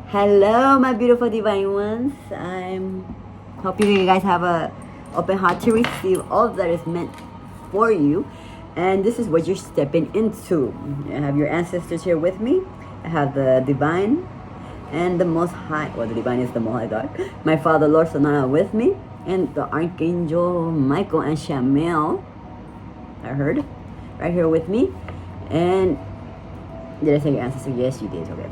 Hello, my beautiful divine ones. I'm hoping you guys have a open heart to receive all that is meant for you, and this is what you're stepping into. I have your ancestors here with me. I have the divine and the Most High. Well, the divine is the Most High God. My Father, Lord Sonara, with me, and the Archangel Michael and Shamiel. I heard right here with me, and did I say your ancestors? Yes, you did. Okay.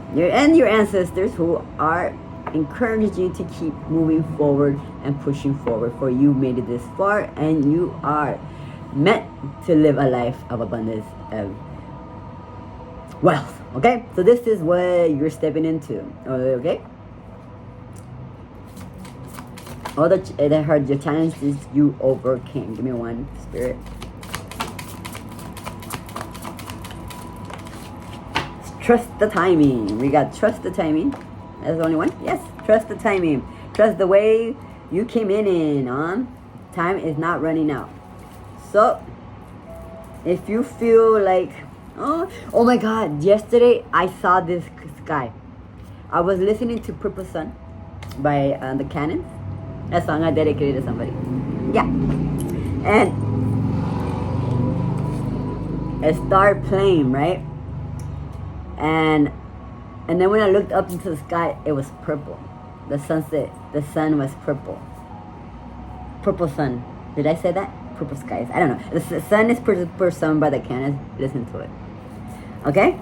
Your ancestors who are encouraging you to keep moving forward and pushing forward. For you made it this far, and you are meant to live a life of abundance of wealth. Okay. So this is what you're stepping into. Okay. All that I heard your challenges you overcame. Give me one, Spirit. Trust the timing. We got trust the timing. That's the only one. Yes, trust the timing. Trust the way you came in on. Time is not running out. So, if you feel like, oh my God, yesterday I saw this sky. I was listening to Purple Sun by the Cannons. A song I dedicated to somebody. Yeah. And it started playing, right? And then when I looked up into the sky, it was purple. The sunset, the sun was purple. Purple sun. Did I say that? Purple skies. I don't know. The sun is purple sun by the Cannons. Listen to it. Okay?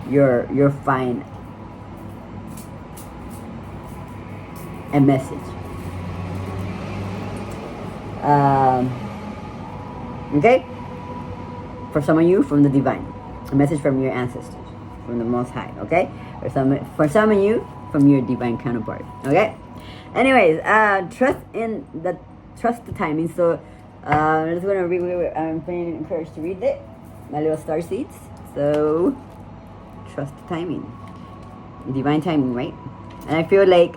You're fine. A message. Okay? For some of you, from the divine. A message from your ancestors. From the Most High, okay? For some of you, from your divine counterpart, okay? Anyways, trust the timing. So, I'm just gonna read. I'm feeling encouraged to read it. My little star seeds. So, trust the timing, divine timing, right? And I feel like,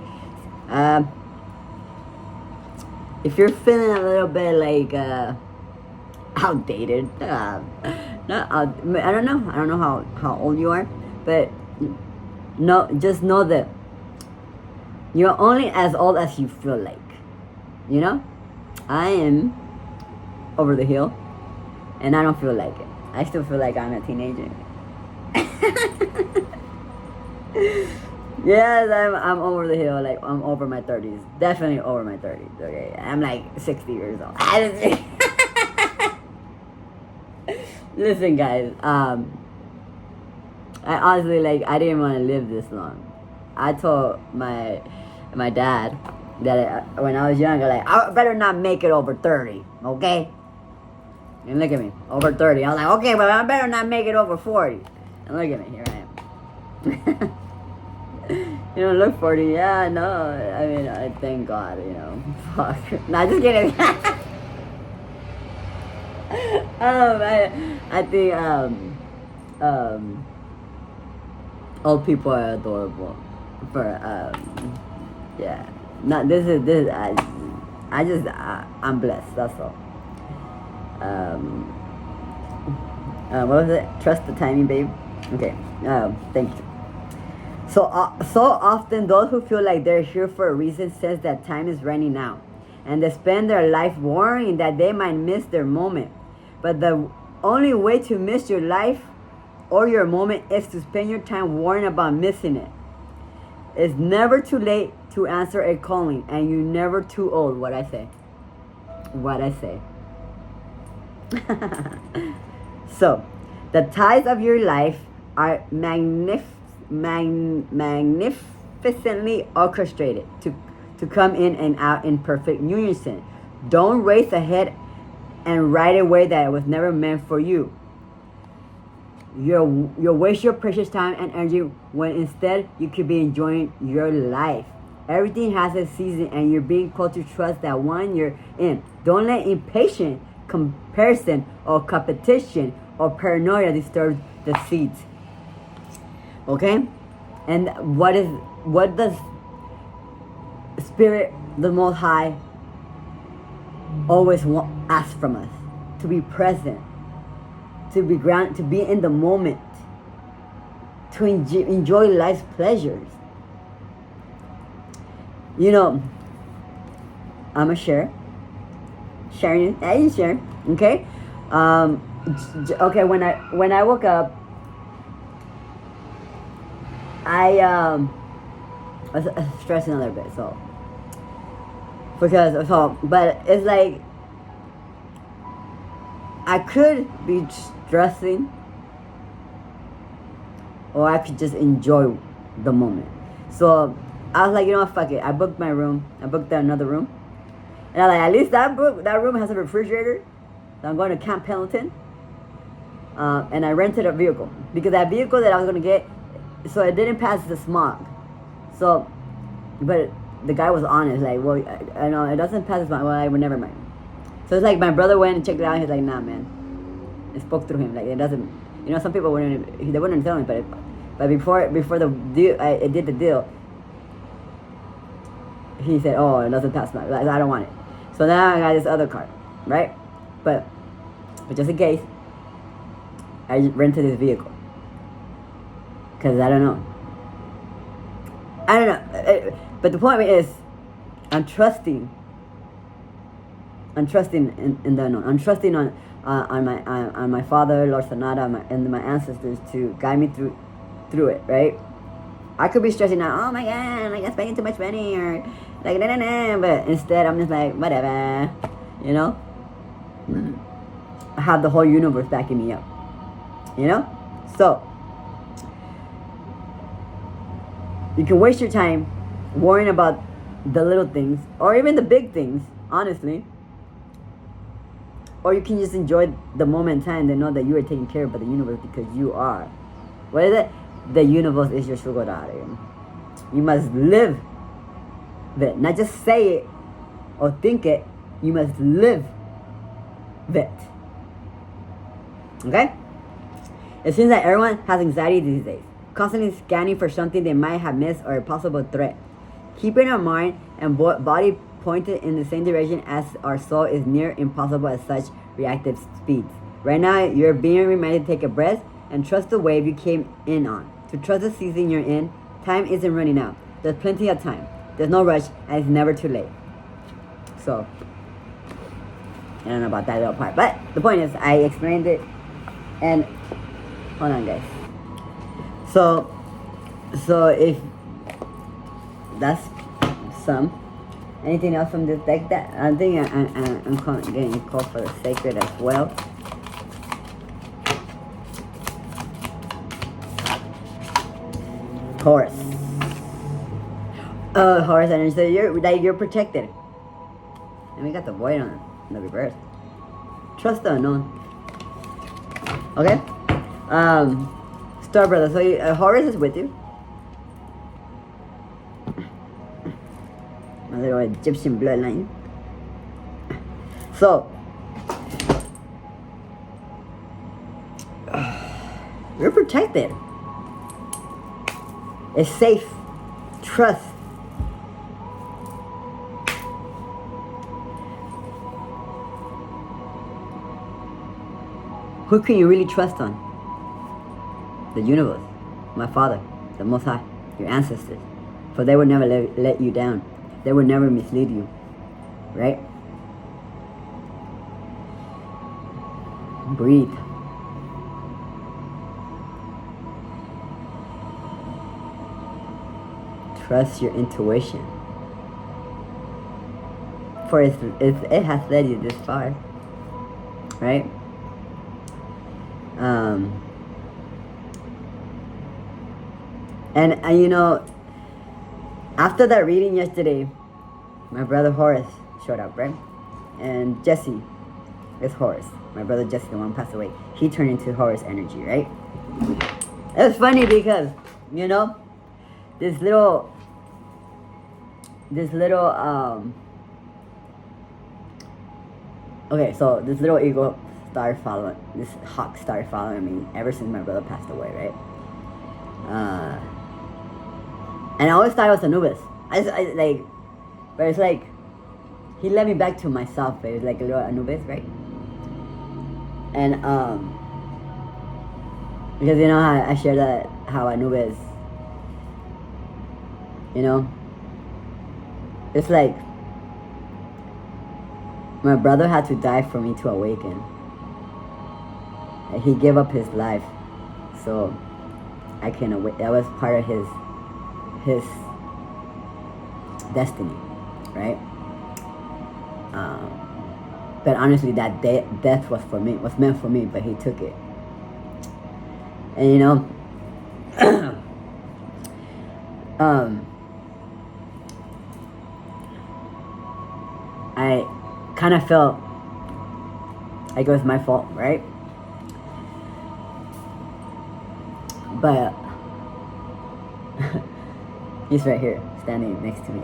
if you're feeling a little bit like outdated, not I don't know how old you are, but no, just know that you're only as old as you feel like. You know, I am over the hill, and I don't feel like it. I still feel like I'm a teenager. Yes, I'm over the hill. Like, I'm over my 30s. Definitely over my 30s. Okay, I'm like 60 years old. Listen, guys, I honestly, like, I didn't want to live this long. I told my dad that when I was younger, like, I better not make it over 30, okay? And look at me, over 30. I was like, okay, but I better not make it over 40. And look at me, here I am. You don't look 40, yeah, no. I mean, I thank God, you know. Fuck. Nah, just kidding. I think old people are adorable. For yeah, not this. I'm blessed. That's all. What was it? Trust the timing, babe. Okay. Thank you. So often those who feel like they're here for a reason sense that time is running out, and they spend their life worrying that they might miss their moment. But the only way to miss your life or your moment is to spend your time worrying about missing it. It's never too late to answer a calling, and you're never too old. What I say. So, the tides of your life are magnificently orchestrated to come in and out in perfect unison. Don't race ahead and ride a way that was never meant for you. You'll waste your precious time and energy when instead you could be enjoying your life. Everything has a season, and you're being called to trust that one you're in. Don't let impatience, comparison, or competition or paranoia disturb the seeds. Okay? And what does Spirit, the Most High, always ask from us? To be present, to be grounded, to be in the moment, to enjoy life's pleasures. You know, I'm a share. Sharing, hey, share. Okay. Okay. When I woke up, I was stressing a little bit. So but it's like I could be stressing, or I could just enjoy the moment. So I was like, you know what, fuck it. I booked my room. I booked another room. And I like, at least that room has a refrigerator. So I'm going to Camp Pendleton. And I rented a vehicle. Because that vehicle that I was going to get, so it didn't pass the smog. So, but the guy was honest. Like, well, I know it doesn't pass the smog. Well, I would never mind. So it's like my brother went and checked it out. He's like, nah, man. I spoke through him. Like, it doesn't, you know, some people they wouldn't tell me, but before the deal, I did the deal. He said, "Oh, it doesn't pass my. I don't want it." So now I got this other car, right? But just in case, I rented this vehicle because I don't know. But the point is, I'm trusting in the unknown. I'm trusting on my Father, Lord Sanada, and my ancestors to guide me through it, right? I could be stressing out, oh my god, like I'm spending too much money, or like but instead I'm just like, whatever, you know? I have the whole universe backing me up, you know? So, you can waste your time worrying about the little things, or even the big things, honestly. Or you can just enjoy the moment in time and know that you are taken care of by the universe because you are. What is it? The universe is your sugar daddy. You must live it. Not just say it or think it. You must live it. Okay? It seems that everyone has anxiety these days, constantly scanning for something they might have missed or a possible threat. Keeping our mind and body pointed in the same direction as our soul is near impossible at such reactive speeds. Right now, you're being reminded to take a breath and trust the wave you came in on. To trust the season you're in, time isn't running out. There's plenty of time. There's no rush, and it's never too late. So, I don't know about that little part, but the point is, I explained it, and hold on, guys. So if that's some. Anything else from this deck? That I think I'm getting called for the sacred as well. Taurus. Taurus energy. So you're protected. And we got the void on the reverse. Trust the unknown. Okay. Star brother. So Horus is with you. My little Egyptian bloodline. So you're protected. It's safe. Trust. Who can you really trust on? The universe, my Father, the Most High, your ancestors. For they will never let you down. They will never mislead you. Right? Breathe. Trust your intuition. For it has led you this far. Right? And you know, after that reading yesterday, my brother Horace showed up, right? And Jesse is Horace. My brother Jesse, the one who passed away, he turned into Horace energy, right? It was funny because, you know, this little okay, so this little eagle started following, this hawk started following me ever since my brother passed away, right? And I always thought it was Anubis. But it's like, he led me back to myself. It was like a little Anubis, right? And because you know how I shared that how Anubis, you know, it's like my brother had to die for me to awaken. He gave up his life, so I can awake. That was part of his destiny, right? But honestly, that death was for me, was meant for me, but he took it. And you know, I kind of felt like it was my fault, right? But he's right here, standing next to me.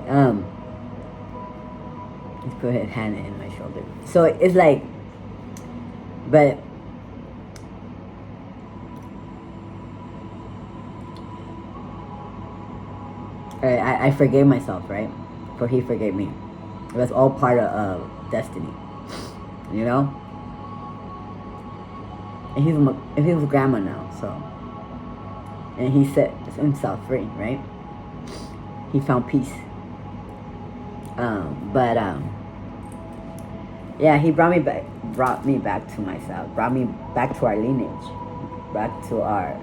He's put his hand in my shoulder. So it's like, but I forgave myself, right? For he forgave me. It was all part of destiny, you know. And he's a grandma now, so. And he set himself free, right? He found peace. Yeah, he brought me back to myself, brought me back to our lineage, back to our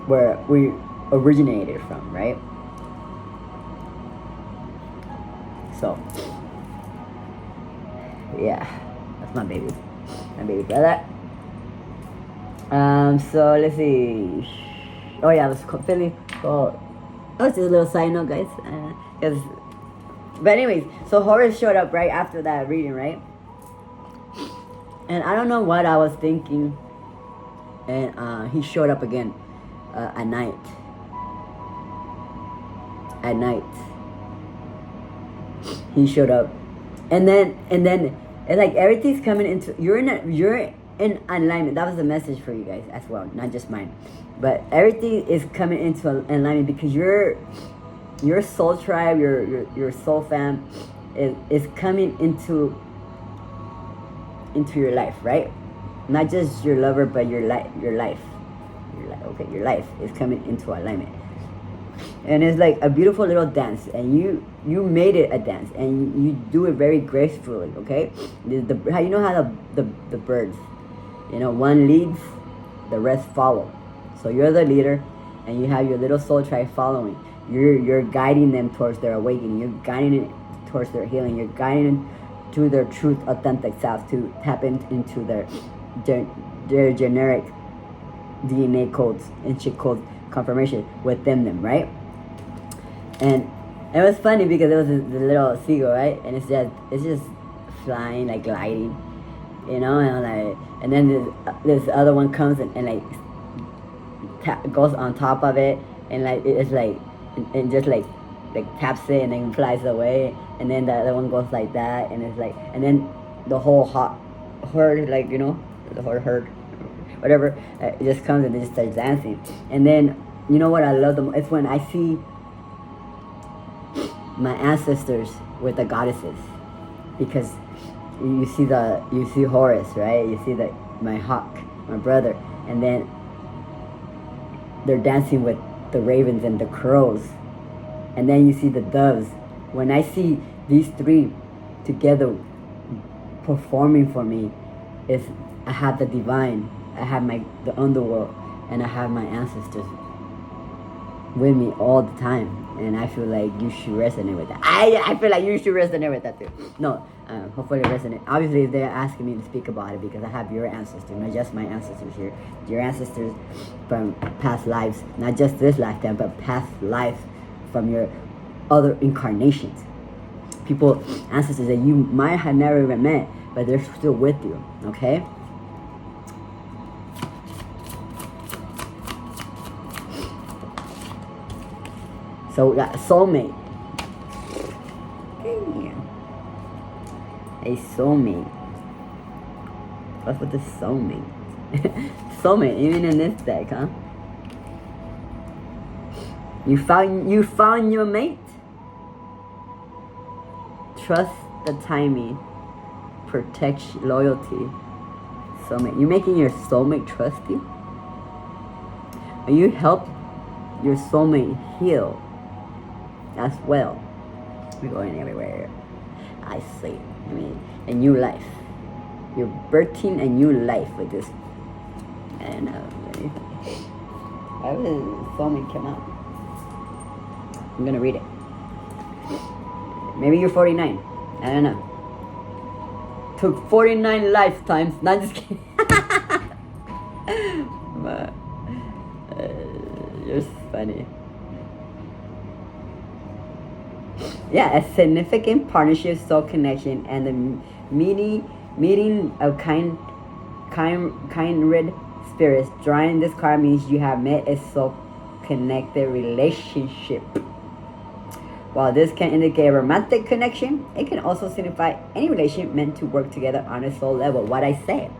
where we originated from, right? So yeah, that's my baby brother. So let's see. Oh yeah, let's Philly. Oh, that's just a little side note, guys. But anyways, so Horace showed up right after that reading, right? And I don't know what I was thinking. And he showed up again at night. At night, he showed up, and then it's like everything's coming into you're in alignment. That was the message for you guys as well, not just mine. But everything is coming into alignment because your soul tribe, your soul fam is coming into your life, right? Not just your lover, but your life. Your life is coming into alignment. And it's like a beautiful little dance, and you made it a dance, and you do it very gracefully, okay? How you know how the birds, you know, one leads, the rest follow. So you're the leader, and you have your little soul tribe following. You're guiding them towards their awakening. You're guiding it towards their healing. You're guiding them to their truth, authentic self, to tap into their generic DNA codes and chip code confirmation within them, right? And it was funny because it was the little seagull, right? And it's just flying, like gliding, you know, and then this other one comes and like goes on top of it, and like it's like and just like taps it and then flies away, and then the other one goes like that, and it's like, and then the whole herd, like, you know, the whole herd, whatever, it just comes and they just start dancing. And then, you know what I love the most? It's when I see my ancestors with the goddesses, because you see Horus, right? You see my hawk, my brother, and then they're dancing with the ravens and the crows, and then you see the doves. When I see these three together performing for me, I have the divine, I have the underworld, and I have my ancestors with me all the time. And I feel like you should resonate with that. I feel like you should resonate with that too. No, hopefully resonate. Obviously, they're asking me to speak about it because I have your ancestors, not just my ancestors here. Your ancestors from past lives, not just this lifetime, but past life from your other incarnations. People, ancestors that you might have never even met, but they're still with you, okay? So we got a soulmate. A soulmate. What's with the soulmate? Soulmate, even in this deck, huh? You found your mate. Trust the timing. Protect loyalty. Soulmate. You making your soulmate trust you? Are you your soulmate heal as well. We're going everywhere. I see. I mean, a new life. You're birthing a new life with this. And I was soulmate came out. I'm gonna read it. Maybe you're 49. I don't know. Took 49 lifetimes. Not just kidding. But, you're funny. Yeah, a significant partnership, soul connection, and the meeting of kindred spirits. Drawing this card means you have met a soul connected relationship. While this can indicate a romantic connection, it can also signify any relationship meant to work together on a soul level. What I said.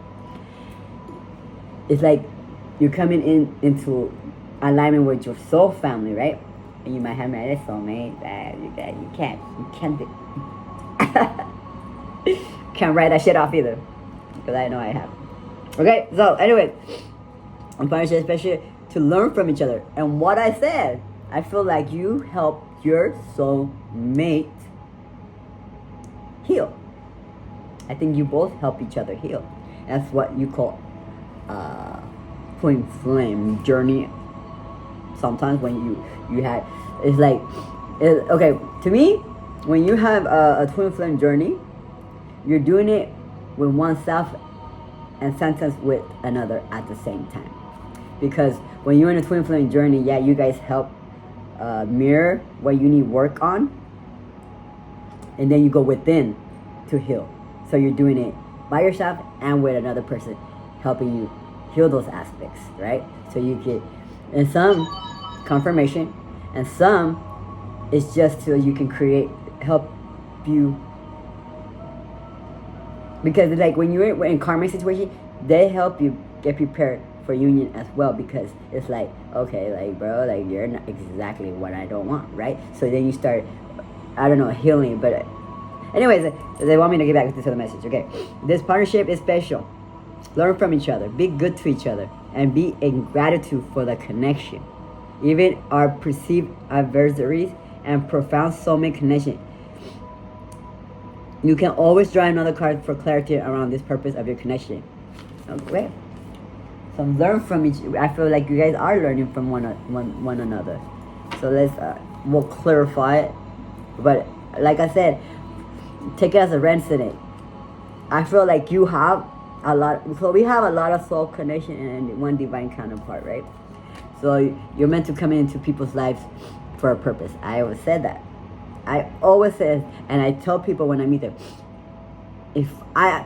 It's like you're coming into alignment with your soul family, right? And you might have met a soulmate that you can't can't write that shit off either, because I know I have. Okay, so anyway, in partnership, especially to learn from each other. And what I said, I feel like you help your soulmate heal. I think you both help each other heal. That's what you call twin flame journey. Sometimes when you have, it's like, okay, to me, when you have a twin flame journey, you're doing it with oneself and sentence with another at the same time. Because when you're in a twin flame journey, yeah, you guys help mirror what you need work on, and then you go within to heal. So you're doing it by yourself and with another person helping you heal those aspects, right? So you get, and some confirmation, and some is just so you can help you, because like when you're in karmic situation, they help you get prepared for union as well, because it's like, okay, like bro, like you're not exactly what I don't want, right? So then you start, I don't know, healing. But anyways, they want me to get back to this other message. Okay, this partnership is special. Learn from each other, be good to each other, and be in gratitude for the connection. Even our perceived adversaries and profound soulmate connection. You can always draw another card for clarity around this purpose of your connection. Okay. So learn from each. I feel like you guys are learning from one another. So we'll clarify it. But like I said, take it as a resonate. I feel like you have a lot. So we have a lot of soul connection and one divine counterpart, right? So you're meant to come into people's lives for a purpose. I always said that. I always say, and I tell people when I meet them, if I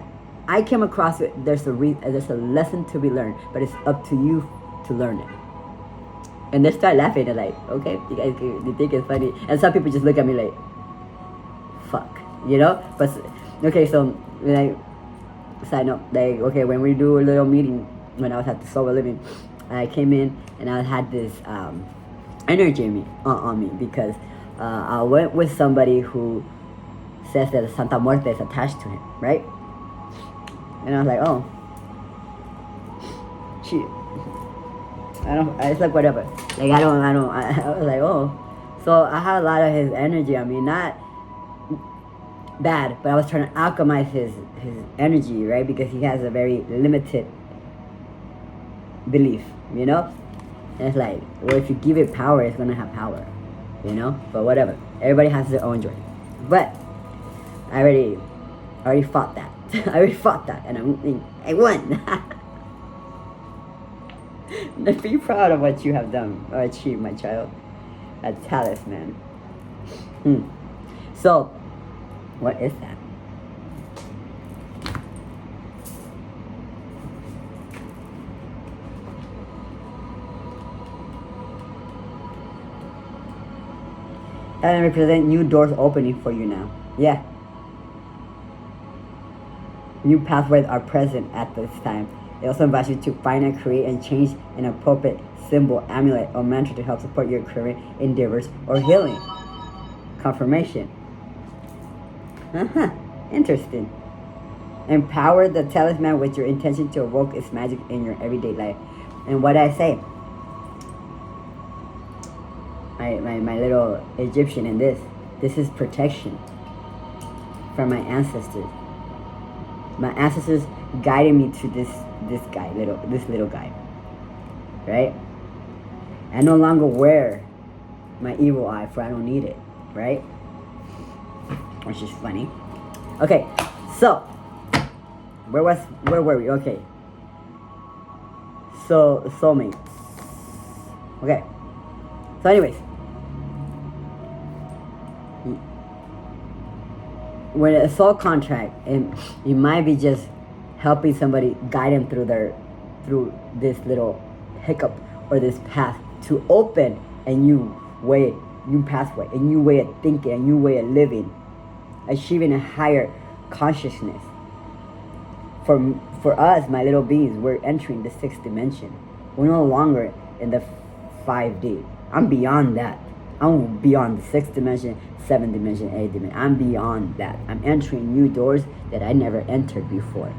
came across it, there's a lesson to be learned, but it's up to you to learn it. And they start laughing. They're like, okay, you think it's funny, and some people just look at me like, fuck, you know. But okay, so like, side note, like, okay, when we do a little meeting when I was at the Soul Living, I came in and I had this energy on me because I went with somebody who says that Santa Muerte is attached to him, right? And I was like, oh, shit. It's like whatever. Like I was like, oh. So I had a lot of his energy on me, not bad, but I was trying to alchemize his energy, right? Because he has a very limited belief, you know? And it's like, well, if you give it power, it's gonna have power, you know? But whatever. Everybody has their own journey. But I already fought that. I already fought that, and I won. Be proud of what you have done or achieved, my child. A talisman. So, what is that? That represent new doors opening for you now. Yeah. New pathways are present at this time. It also invites you to find and create and change an appropriate symbol, amulet, or mantra to help support your current endeavors or healing. Confirmation. Interesting. Empower the talisman with your intention to evoke its magic in your everyday life. And what I say, my little Egyptian in this. This is protection from my ancestors. My ancestors guided me to this little guy. Right? I no longer wear my evil eye, for I don't need it. Right? Which is funny. Okay, so where were we? Okay. So soulmates. Okay. So anyways, when a soul contract, and you might be just helping somebody, guide them through this little hiccup or this path to open a new pathway, a new way of thinking, a new way of living, achieving a higher consciousness. For us, my little beings, we're entering the 6th dimension. We're no longer in the 5D. I'm beyond that. I'm beyond the 6th dimension, 7th dimension, 8th dimension. I'm beyond that. I'm entering new doors that I never entered before.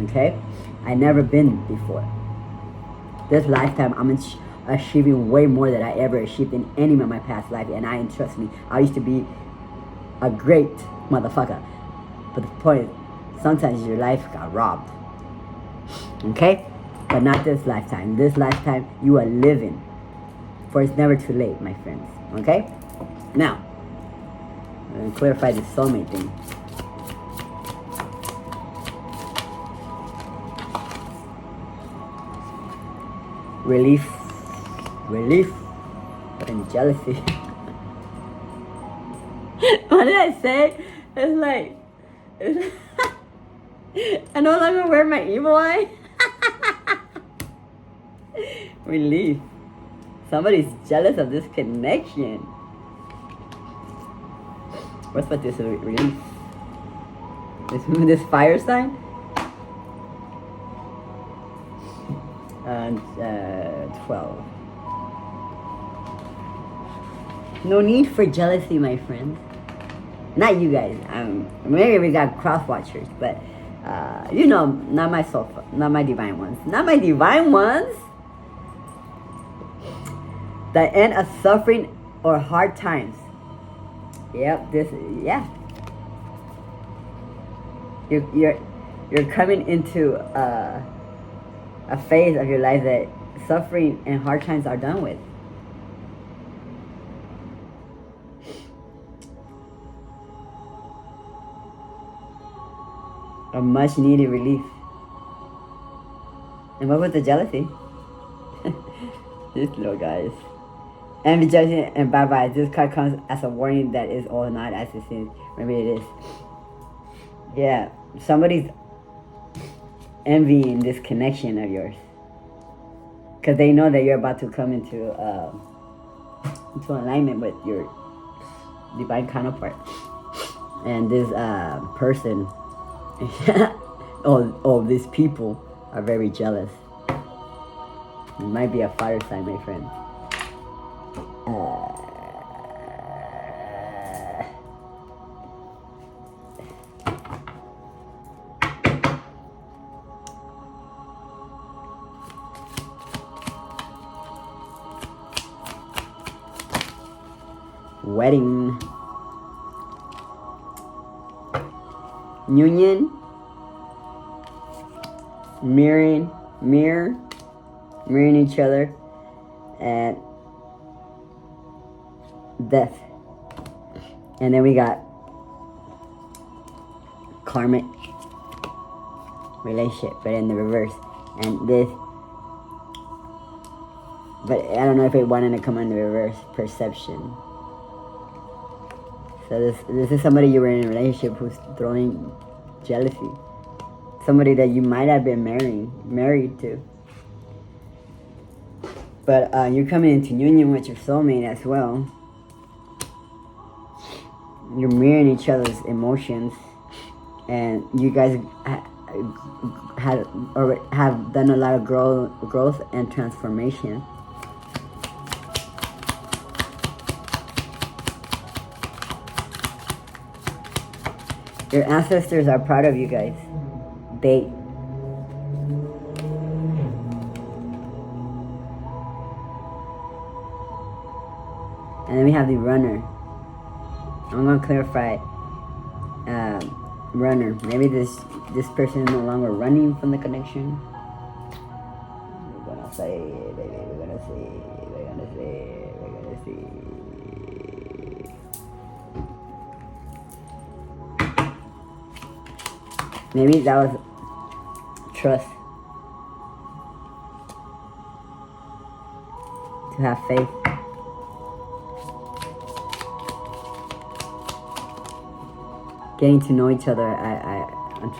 Okay? I never been before. This lifetime, I'm achieving way more than I ever achieved in any of my past life. And trust me, I used to be a great motherfucker. But the point is, sometimes your life got robbed. Okay? But not this lifetime. This lifetime, you are living. For it's never too late, my friends. Okay? Now, I'm going to clarify this soulmate thing. Relief, and jealousy. What did I say? It's like, I no longer wear my evil eye. Relief. Somebody's jealous of this connection. What's about this relief? This fire sign? And 12. No need for jealousy, my friends. Not you guys. Maybe we got cross watchers, but not myself, not my divine ones, not my divine ones. The end of suffering or hard times. Yep, You're coming into a phase of your life that suffering and hard times are done with. A much needed relief. And what was the jealousy? These little guys. Envy, judgment, and bye-bye. This card comes as a warning that is all not as it seems. Maybe it is. Yeah, somebody's envying this connection of yours. Because they know that you're about to come into alignment with your divine counterpart. And this person, all these people are very jealous. It might be a fire sign, my friend. Wedding. Union. Mirroring each other, and death. And then we got karmic relationship, but in the reverse. And this, but I don't know if it wanted to come in the reverse. Perception. So this is somebody you were in a relationship who's throwing jealousy. Somebody that you might have been married to. But you're coming into union with your soulmate as well. You're mirroring each other's emotions. And you guys have done a lot of growth and transformation. Your ancestors are proud of you guys. And then we have the runner. I'm gonna clarify runner. Maybe this person is no longer running from the connection. We're gonna see, baby. We're gonna see. We're gonna see. We're gonna see. Maybe that was trust. To have faith. Getting to know each other on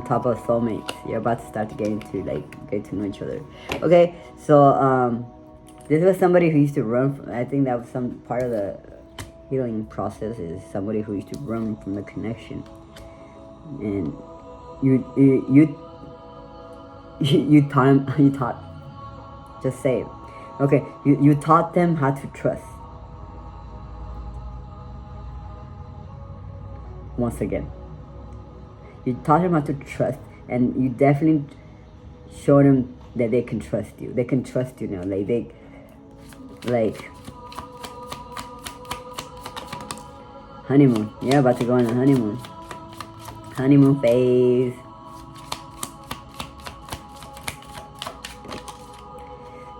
top of soulmates. You're about to start to get to know each other. Okay, so this was somebody who used to run from, I think that was some part of the healing process, is somebody who used to run from the connection. And you taught just say it. Okay, you taught them how to trust. Once again, you taught them how to trust, and you definitely showed them that they can trust you. They can trust you now. Like honeymoon. You're about to go on a honeymoon. Honeymoon phase.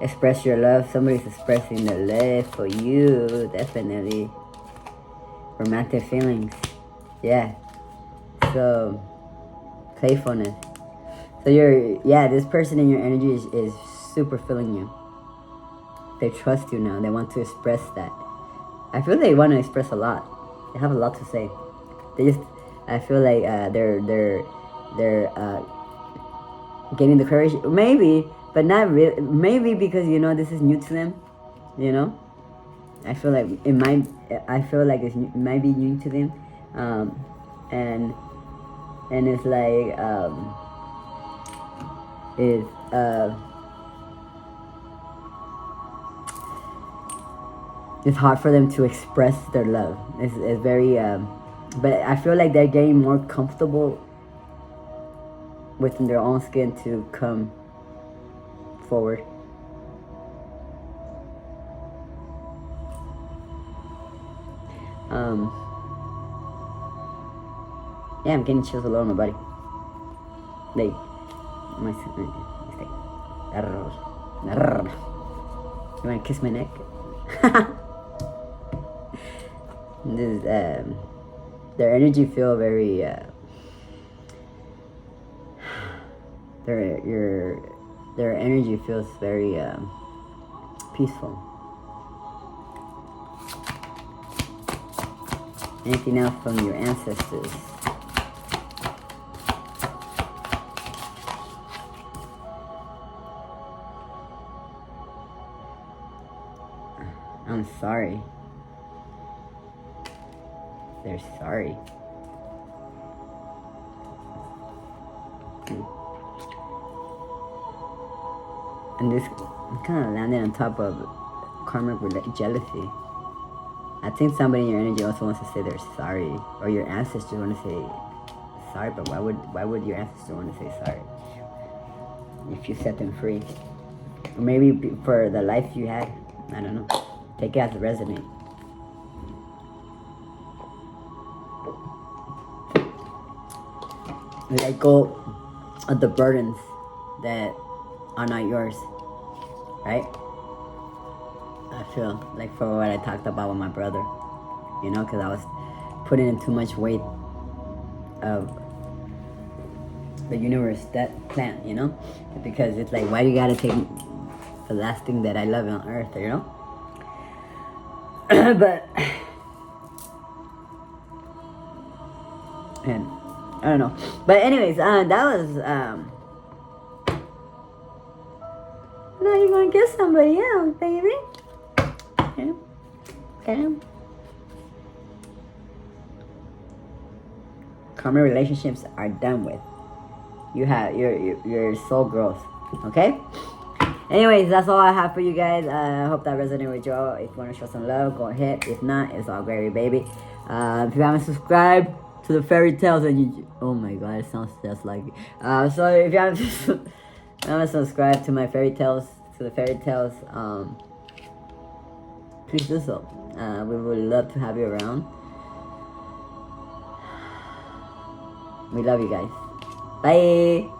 Express your love. Somebody's expressing their love for you. Definitely. Romantic feelings. Yeah. So, playfulness. So this person in your energy is super feeling you. They trust you now. They want to express that. I feel they want to express a lot. They have a lot to say. I feel like they're getting the courage. Maybe, but not really. Maybe because this is new to them. I feel like it might. I feel like it might be new to them. And it's like it's hard for them to express their love. It's very but I feel like they're getting more comfortable within their own skin to come forward. Yeah, I'm getting chills all over my body. Like, my mistake. You wanna kiss my neck? This their energy feel very their energy feels very peaceful. Anything else from your ancestors? I'm sorry. They're sorry. And this kind of landed on top of karmic jealousy. I think somebody in your energy also wants to say they're sorry, or your ancestors want to say sorry. But why would your ancestors want to say sorry if you set them free? Or maybe for the life you had. I don't know. Take it as a resonate. Let go of the burdens that are not yours, right? I feel like for what I talked about with my brother, because I was putting in too much weight of the universe, that plant, because it's like, why do you gotta take the last thing that I love on earth, but and I don't know, but anyways, that was now you're gonna get somebody else, baby. Okay. Karma relationships are done with. You have your soul growth. Okay. Anyways, that's all I have for you guys. I hope that resonated with y'all. If you want to show some love, go ahead. If not, it's all gravy, baby. If you haven't subscribed to the fairy tales, and oh my god, it sounds just like it. So if you haven't subscribed to my fairy tales, to the fairy tales please do so. We would love to have you around. We love you guys. Bye.